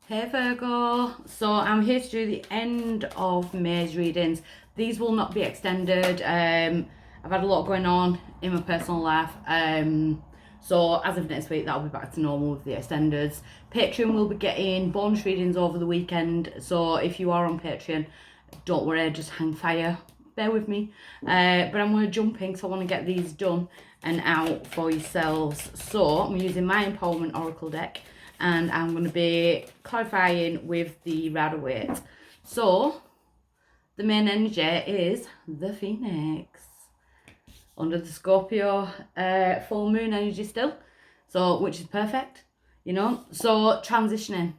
Hey Virgo, so I'm here to do the end of May's readings. These will not be extended. I've had a lot going on in my personal life. So as of next week, that'll be back to normal with the extenders. Patreon will be getting bonus readings over the weekend. So if you are on Patreon, don't worry, just hang fire. Bear with me. But I'm going to jump in because I want to get these done and out for yourselves. So I'm using my Empowerment Oracle deck. And I'm going to be clarifying with the Rider-Waite. So, the main energy is the Phoenix. Under the Scorpio full moon energy still. So, which is perfect, you know. So, transitioning.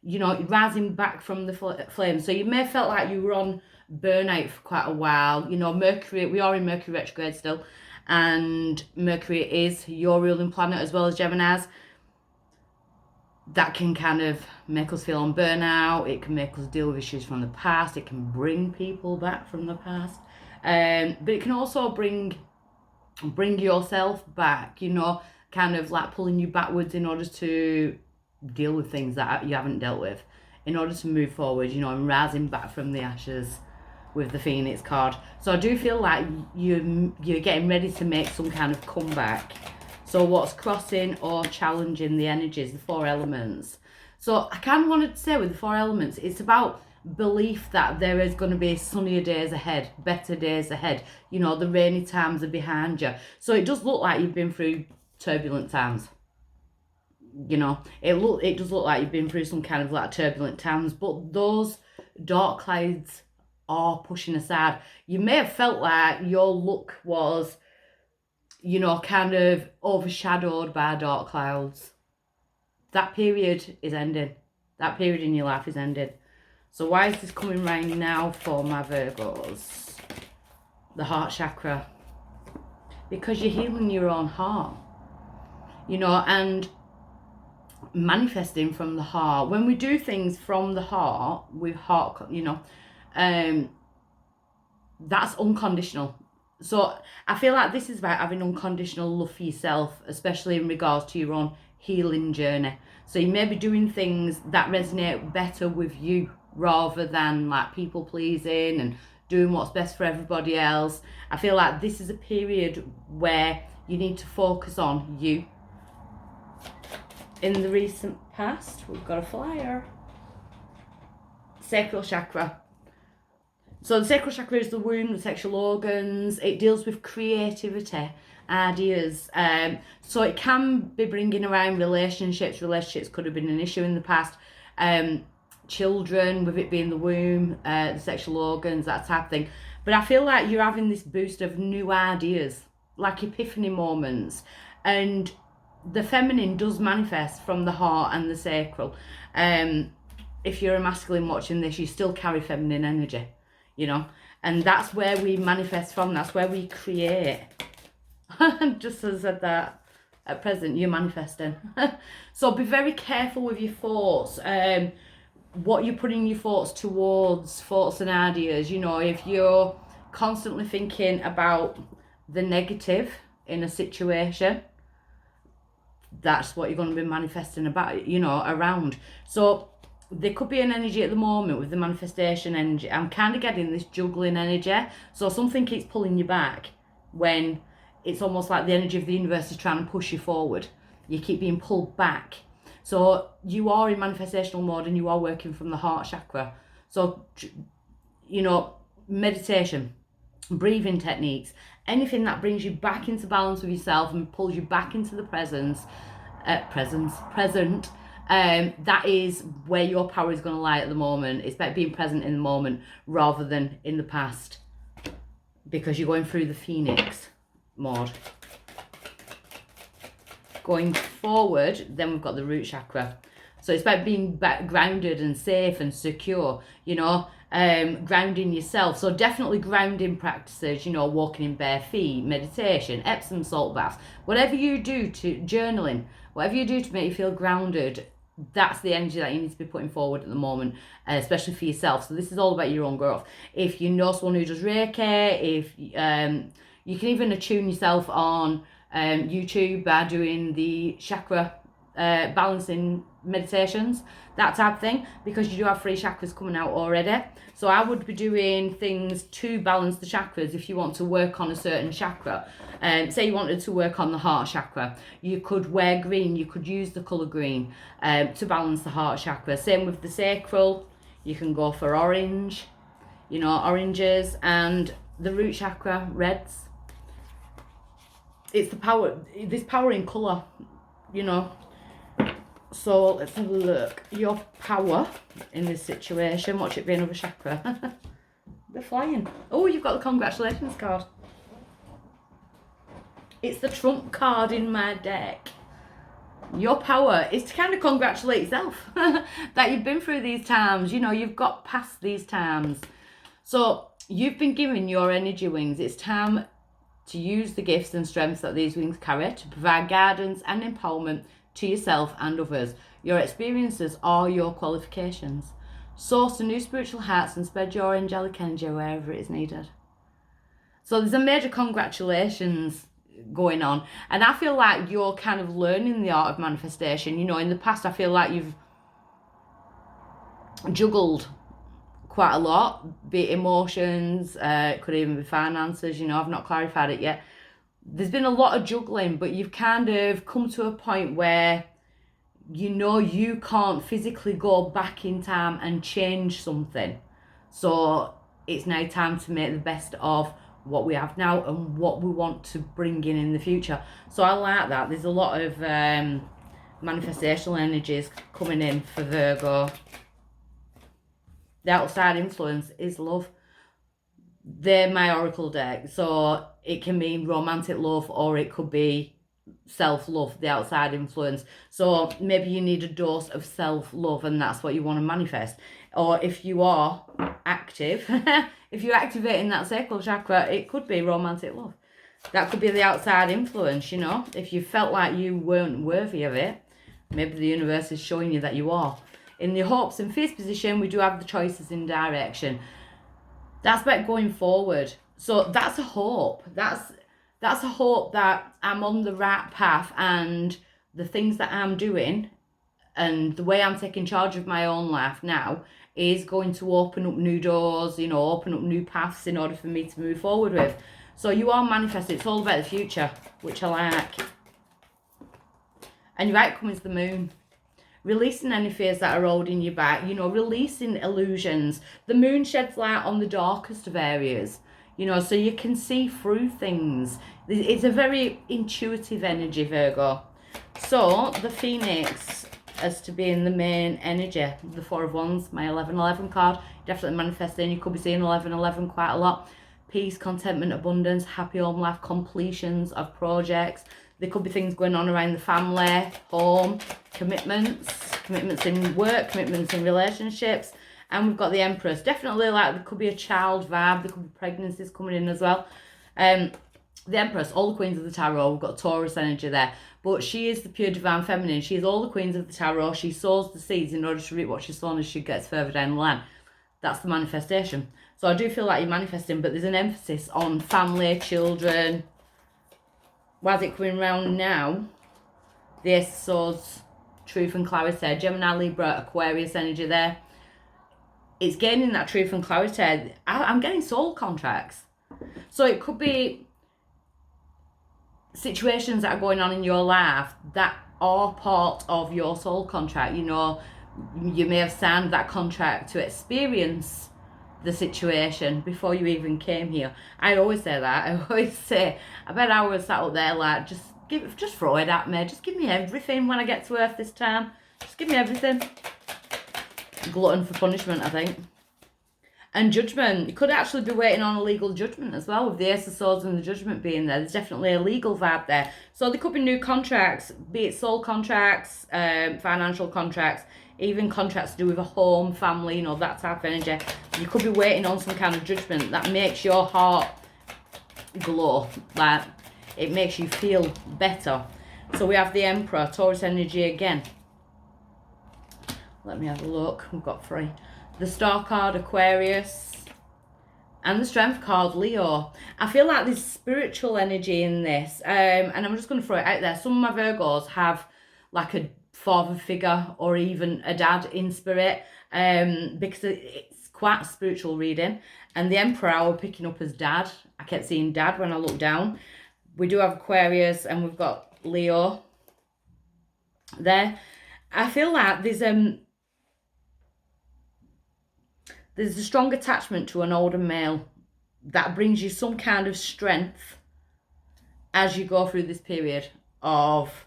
You know, rising back from the flame. So, you may have felt like you were on burnout for quite a while. You know, Mercury, we are in Mercury retrograde still. And Mercury is your ruling planet as well as Gemini's. That can kind of make us feel on burnout. It can make us deal with issues from the past. It can bring people back from the past. But it can also bring yourself back, you know, kind of like pulling you backwards in order to deal with things that you haven't dealt with, in order to move forward, you know, and rising back from the ashes with the Phoenix card. So I do feel like you're getting ready to make some kind of comeback. So what's crossing or challenging the energies, the four elements. So I kind of wanted to say with the four elements, it's about belief that there is going to be sunnier days ahead, better days ahead. You know, the rainy times are behind you. So it does look like you've been through turbulent times. You know, it does look like you've been through some kind of like turbulent times, but those dark clouds are pushing aside. You may have felt like your luck was, you know, kind of overshadowed by dark clouds. That period is ending. That period in your life is ending. So why is this coming round now for my Virgos? The heart chakra. Because you're healing your own heart. You know, and manifesting from the heart. When we do things from the heart, with heart, you know, that's unconditional. So I feel like this is about having unconditional love for yourself, especially in regards to your own healing journey. So you may be doing things that resonate better with you rather than like people pleasing and doing what's best for everybody else. I feel like this is a period where you need to focus on you. In the recent past, we've got a flyer. Sacral chakra. So the sacral chakra is the womb, the sexual organs. It deals with creativity, ideas. So it can be bringing around relationships. Relationships could have been an issue in the past. Children, with it being the womb, the sexual organs, that type of thing. But I feel like you're having this boost of new ideas, like epiphany moments. And the feminine does manifest from the heart and the sacral. If you're a masculine watching this, you still carry feminine energy. You know, and that's where we manifest from, that's where we create. Just as I said that, at present you're manifesting. So be very careful with your thoughts, what you're putting your thoughts towards, thoughts and ideas. You know, if you're constantly thinking about the negative in a situation, that's what you're going to be manifesting about, you know, around. So there could be an energy at the moment with the manifestation energy. I'm kind of getting this juggling energy. So something keeps pulling you back when it's almost like the energy of the universe is trying to push you forward. You keep being pulled back. So you are in manifestational mode and you are working from the heart chakra. So, you know, meditation, breathing techniques, anything that brings you back into balance with yourself and pulls you back into the present, that is where your power is going to lie at the moment. It's about being present in the moment rather than in the past, because you're going through the Phoenix mode. Going forward, then we've got the root chakra. So it's about being grounded and safe and secure, you know, grounding yourself. So definitely grounding practices, you know, walking in bare feet, meditation, Epsom salt baths, whatever you do to journaling, whatever you do to make you feel grounded, that's the energy that you need to be putting forward at the moment, especially for yourself. So this is all about your own growth. If you know someone who does Reiki, if you can even attune yourself on YouTube by doing the chakra balancing meditations, that type of thing, because you do have 3 chakras coming out already. So I would be doing things to balance the chakras if you want to work on a certain chakra. Say you wanted to work on the heart chakra, you could wear green, you could use the colour green to balance the heart chakra. Same with the sacral, you can go for orange, you know, oranges, and the root chakra, reds. It's the power, this power in colour, you know. So let's have a look. Your power in this situation. Watch it be another chakra. They're flying. Oh, you've got the congratulations card. It's the trump card in my deck. Your power is to kind of congratulate yourself that you've been through these times. You know, you've got past these times. So you've been given your energy wings. It's time to use the gifts and strengths that these wings carry to provide guidance and empowerment to yourself and others. Your experiences are your qualifications. Source to new spiritual heights and spread your angelic energy wherever it is needed. So there's a major congratulations going on, and I feel like you're kind of learning the art of manifestation. You know, in the past I feel like you've juggled quite a lot, be it emotions, it could even be finances, you know, I've not clarified it yet. There's been a lot of juggling, but you've kind of come to a point where you know you can't physically go back in time and change something. So it's now time to make the best of what we have now and what we want to bring in the future. So I like that. There's a lot of manifestational energies coming in for Virgo. The outside influence is love. They're my oracle deck, so it can mean romantic love or it could be self-love, the outside influence. So maybe you need a dose of self-love and that's what you want to manifest. Or if you are active, if you're activating that sacral chakra, it could be romantic love. That could be the outside influence, you know. If you felt like you weren't worthy of it, maybe the universe is showing you that you are. In the hopes and fears position, we do have the choices in direction. That's about going forward. So that's a hope. That's a hope that I'm on the right path and the things that I'm doing and the way I'm taking charge of my own life now is going to open up new doors, you know, open up new paths in order for me to move forward with. So you are manifesting. It's all about the future, which I like. And your outcome is the moon. Releasing any fears that are holding you back, you know, releasing illusions. The moon sheds light on the darkest of areas, you know, so you can see through things. It's a very intuitive energy, Virgo. So the Phoenix as to be in the main energy, the Four of Wands, my 1111 card, definitely manifesting. You could be seeing 1111 quite a lot. Peace, contentment, abundance, happy home life, completions of projects. There could be things going on around the family, home, commitments in work, commitments in relationships. And we've got the Empress. Definitely, like, there could be a child vibe. There could be pregnancies coming in as well. The Empress, all the queens of the tarot. We've got Taurus energy there. But she is the pure divine feminine. She is all the queens of the tarot. She sows the seeds in order to reap what she's sown as she gets further down the line. That's the manifestation. So I do feel like you're manifesting, but there's an emphasis on family, children. Why is it coming around now? The Ace of Swords, truth and clarity. Gemini, Libra, Aquarius energy there. It's gaining that truth and clarity. I'm getting soul contracts. So it could be situations that are going on in your life that are part of your soul contract. You know, you may have signed that contract to experience the situation before you even came here. I always say that. I always say, I bet I was sat up there like, just throw it at me. Just give me everything when I get to Earth this time. Just give me everything. Glutton for punishment, I think. And judgment. You could actually be waiting on a legal judgment as well, with the Ace of Swords and the judgment being there. There's definitely a legal vibe there. So there could be new contracts, be it soul contracts, financial contracts, even contracts to do with a home, family, you know, that type of energy. You could be waiting on some kind of judgment that makes your heart glow. Like, it makes you feel better. So we have the Emperor, Taurus energy again. Let me have a look. We've got 3. The Star card, Aquarius. And the Strength card, Leo. I feel like there's spiritual energy in this. And I'm just going to throw it out there. Some of my Virgos have like a father figure or even a dad in spirit, because it's quite a spiritual reading. And the Emperor I was picking up as dad. I kept seeing dad when I looked down. We do have Aquarius and we've got Leo there. I feel like there's a strong attachment to an older male that brings you some kind of strength as you go through this period of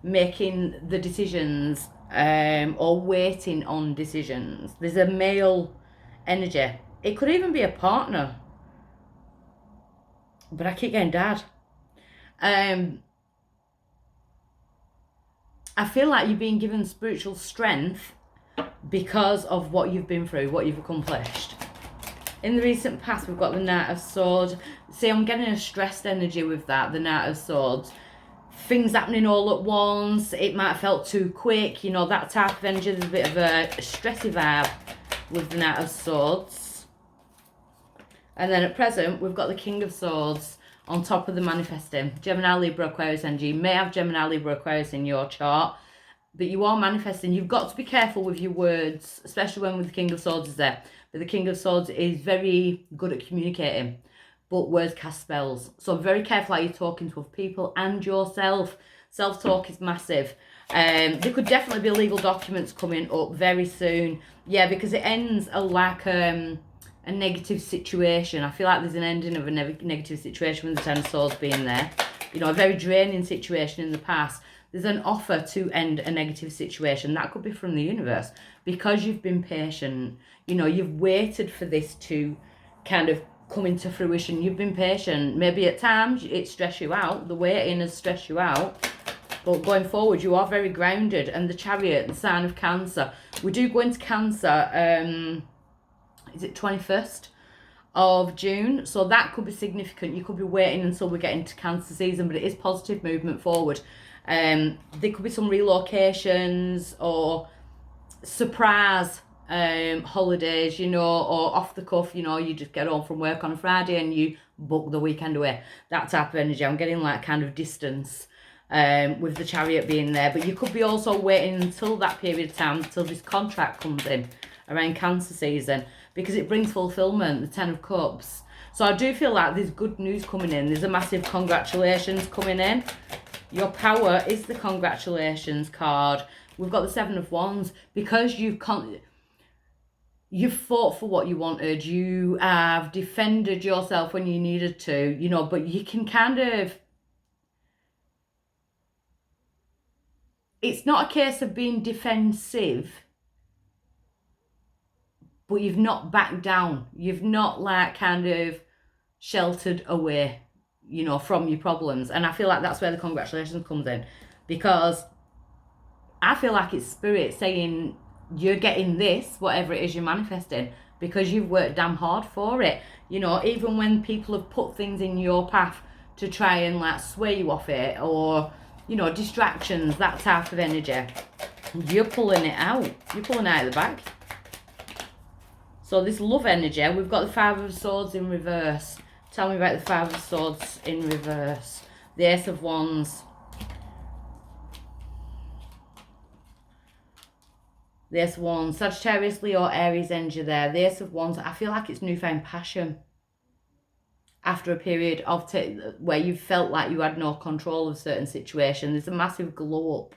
making the decisions, or waiting on decisions. There's a male energy. It could even be a partner, but I keep getting dad. I feel like you're being given spiritual strength because of what you've been through, what you've accomplished. In the recent past, we've got the Knight of Swords. See, I'm getting a stressed energy with that, the Knight of Swords. Things happening all at once. It might have felt too quick, you know, that type of energy. There's a bit of a stressy vibe with the Knight of Swords. And then at present, we've got the King of Swords on top of the manifesting. Gemini, Libra, Aquarius energy. You may have Gemini, Libra, Aquarius in your chart, but you are manifesting. You've got to be careful with your words, especially when with the King of Swords is there. But the King of Swords is very good at communicating, but words cast spells. So very careful how you're talking to other people and yourself. Self-talk is massive. There could definitely be legal documents coming up very soon. Yeah, because it ends like a negative situation. I feel like there's an ending of a negative situation with the Ten of Swords being there. You know, a very draining situation in the past. There's an offer to end a negative situation. That could be from the universe. Because you've been patient. You know, you've waited for this to kind of come into fruition. You've been patient. Maybe at times it stressed you out. The waiting has stressed you out. But going forward, you are very grounded. And the Chariot, the sign of Cancer. We do go into Cancer, is it 21st of June? So that could be significant. You could be waiting until we get into Cancer season, but it is positive movement forward. There could be some relocations or surprise holidays, you know, or off the cuff, you know, you just get home from work on a Friday and you book the weekend away. That type of energy. I'm getting like kind of distance with the Chariot being there. But you could be also waiting until that period of time, until this contract comes in around Cancer season, because it brings fulfillment, the Ten of Cups. So I do feel like there's good news coming in. There's a massive congratulations coming in. Your power is the congratulations card. We've got the Seven of Wands. Because you've fought for what you wanted. You have defended yourself when you needed to, you know, but you can kind of... It's not a case of being defensive, but you've not backed down. You've not like kind of sheltered away, you know, from your problems. And I feel like that's where the congratulations comes in, because I feel like it's spirit saying you're getting this, whatever it is you're manifesting, because you've worked damn hard for it. You know, even when people have put things in your path to try and like sway you off it, or, you know, distractions, that type of energy, you're pulling it out. You're pulling it out of the bag. So this love energy, we've got the Five of Swords in reverse. Tell me about the Five of Swords in reverse. The Ace of Wands. The Ace of Wands. Sagittarius, Leo, Aries energy there. The Ace of Wands. I feel like it's newfound passion. After a period of where you felt like you had no control of certain situations. There's a massive glow up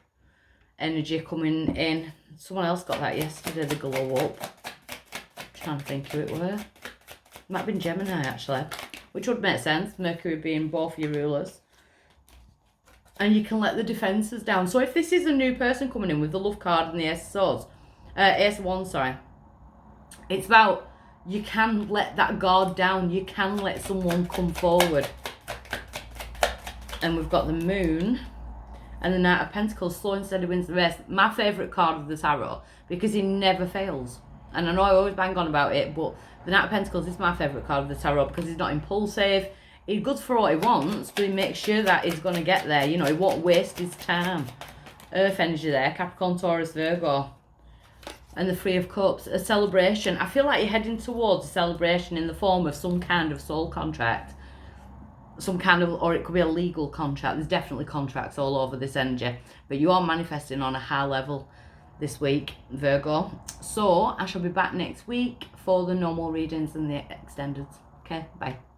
energy coming in. Someone else got that yesterday, the glow up. Trying to think who it were. Might have been Gemini actually, which would make sense, Mercury being both your rulers. And you can let the defences down. So if this is a new person coming in with the love card and the Ace of Swords, Ace of Wands, sorry, it's about you can let that guard down. You can let someone come forward. And we've got the Moon and the Knight of Pentacles. Slow and steady wins the race. My favourite card of the tarot, because he never fails. And I know I always bang on about it, but the Knight of Pentacles is my favourite card of the tarot, because he's not impulsive. He's good for what he wants, but he makes sure that he's going to get there. You know, he won't waste his time. Earth energy there. Capricorn, Taurus, Virgo. And the Three of Cups. A celebration. I feel like you're heading towards a celebration in the form of some kind of soul contract. some kind of, or it could be a legal contract. There's definitely contracts all over this energy, but you are manifesting on a high level this week, Virgo. So I shall be back next week for the normal readings and the extendeds. Okay, bye.